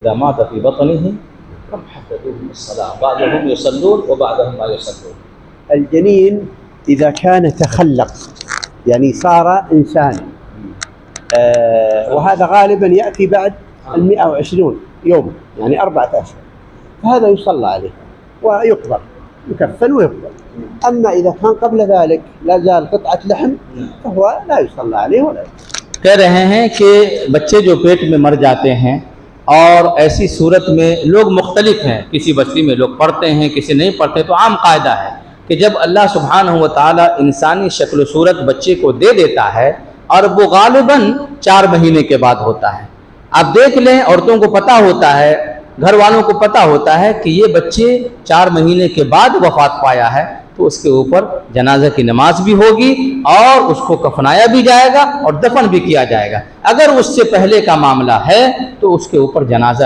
इज़ा मात फ़ी बत्निही कम हफ़्ज़ूहु मिस्सलाह बादहुम युसल्लून व बादहुम ला युसल्लून। الجنين إذا كان تخلق يعني صار إنسان وهذا غالبا يأتي بعد 120 يوم يعني 4 أشهر، فهذا يصلى عليه ويقبر، يكفن ويقبر. أما إذا كان قبل ذلك لا زال قطعة لحم فهو لا يصلى عليه ولا يقبر। कह रहे हैं कि बच्चे जो पेट में मर जाते हैं और ऐसी सूरत में लोग मुख्तलिफ हैं, किसी बच्ची में लोग पढ़ते हैं किसी नहीं पढ़ते, तो आम कायदा है कि जब अल्लाह सुब्हानहू व तआला इंसानी शक्ल सूरत बच्चे को दे देता है और वो गालिबन 4 महीने के बाद होता है। आप देख लें, औरतों को पता होता है, घर वालों को पता होता है कि ये बच्चे 4 महीने के बाद वफ़ात पाया है, तो उसके ऊपर जनाजा की नमाज भी होगी और उसको कफनाया भी जाएगा और दफन भी किया जाएगा। अगर उससे पहले का मामला है तो उसके ऊपर जनाजा